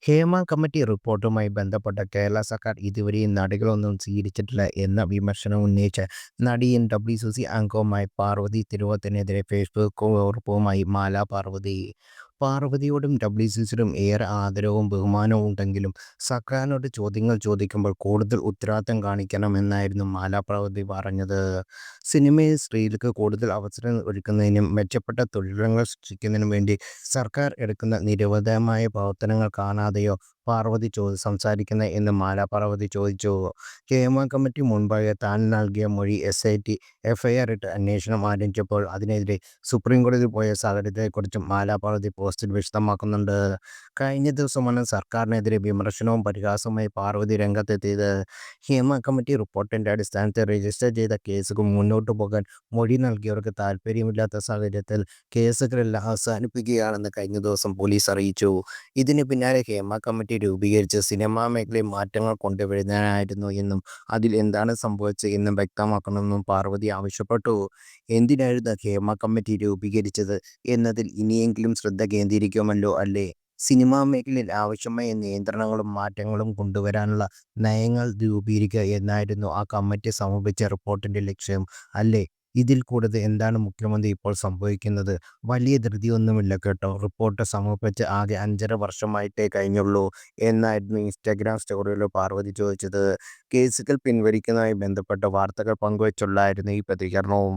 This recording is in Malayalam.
ഹേമ കമ്മിറ്റി റിപ്പോർട്ടുമായി ബന്ധപ്പെട്ട കേരള സർക്കാർ ഇതുവരെയും നടപടികളൊന്നും സ്വീകരിച്ചിട്ടില്ല എന്ന വിമർശനം ഉന്നയിച്ച് നടിയും WCC അംഗവുമായ പാർവതി തിരുവോത്തിനെതിരെ ഫേസ്ബുക്ക് കുറിപ്പുമായി മാല പാർവതി. പാർവതിയോടും WCCയോടും ഏറെ ആദരവും ബഹുമാനവും ഉണ്ടെങ്കിലും സർക്കാരിനോട് ചോദ്യങ്ങൾ ചോദിക്കുമ്പോൾ കൂടുതൽ ഉത്തരവാദിത്തം കാണിക്കണമെന്നായിരുന്നു മാല പാർവതി പറഞ്ഞത്. സിനിമയിൽ സ്ത്രീകൾക്ക് കൂടുതൽ അവസരം ഒരുക്കുന്നതിനും മെച്ചപ്പെട്ട തൊഴിലിടങ്ങൾ സൃഷ്ടിക്കുന്നതിനും വേണ്ടി സർക്കാർ എടുക്കുന്ന നിരവധിയായ പ്രവർത്തനങ്ങൾ കാണാതെയോ പാർവതി സംസാരിക്കുന്നത് എന്ന് മാല പാർവതി ചോദിച്ചു. ഹേമ കമ്മിറ്റി മുൻപാകെ താൻ നൽകിയ മൊഴി SIT FIR ഇട്ട് അന്വേഷണം ആരംഭിച്ചപ്പോൾ അതിനെതിരെ സുപ്രീം കോടതിയിൽ പോയ സാഹചര്യത്തെക്കുറിച്ചും മാല പാർവതി പോസ്റ്റിൽ വിശദമാക്കുന്നുണ്ട്. കഴിഞ്ഞ ദിവസമാണ് സർക്കാരിനെതിരെ വിമർശനവും പരിഹാസവുമായി പാർവതി രംഗത്തെത്തിയത്. ഹേമ കമ്മിറ്റി റിപ്പോർട്ടിന്റെ അടിസ്ഥാനത്തിൽ രജിസ്റ്റർ ചെയ്ത കേസുകൾ മുന്നോട്ടു പോകാൻ മൊഴി നൽകിയവർക്ക് താൽപ്പര്യമില്ലാത്ത സാഹചര്യത്തിൽ കേസുകളെല്ലാം അവസാനിപ്പിക്കുകയാണെന്ന് കഴിഞ്ഞ ദിവസം പോലീസ് അറിയിച്ചു. ഇതിന് പിന്നാലെ ഹേമ കമ്മിറ്റി രൂപീകരിച്ച് സിനിമാ മേഖലയിൽ മാറ്റങ്ങൾ കൊണ്ടുവരുന്നതിനായിരുന്നു എന്നും അതിൽ എന്താണ് സംഭവിച്ചത് എന്നും വ്യക്തമാക്കണമെന്നും പാർവതി ആവശ്യപ്പെട്ടു. എന്തിനായിരുന്നു ഹേമ കമ്മിറ്റി രൂപീകരിച്ചത് എന്നതിൽ ഇനിയെങ്കിലും ശ്രദ്ധ കേന്ദ്രീകരിക്കുമല്ലോ അല്ലേ? സിനിമാ മേഖലയിൽ ആവശ്യമായ നിയന്ത്രണങ്ങളും മാറ്റങ്ങളും കൊണ്ടുവരാനുള്ള നയങ്ങൾ രൂപീകരിക്കുക എന്നായിരുന്നു ആ കമ്മിറ്റി സമർപ്പിച്ച റിപ്പോർട്ടിന്റെ ലക്ഷ്യം അല്ലേ? ഇതിൽ കൂടുതൽ എന്താണ് മുഖ്യമന്ത്രി ഇപ്പോൾ സംഭവിക്കുന്നത്? വലിയ ധൃതിയൊന്നുമില്ല കേട്ടോ. റിപ്പോർട്ട് സമർപ്പിച്ച് ആകെ 5.5 വർഷമായിട്ടേ കഴിഞ്ഞുള്ളൂ എന്നായിരുന്നു ഇൻസ്റ്റഗ്രാം സ്റ്റോറിയിൽ പാർവതി ചോദിച്ചത്. കേസുകൾ പിൻവലിക്കുന്നതുമായി ബന്ധപ്പെട്ട വാർത്തകൾ പങ്കുവച്ചുള്ളായിരുന്നു ഈ പ്രതികരണവും.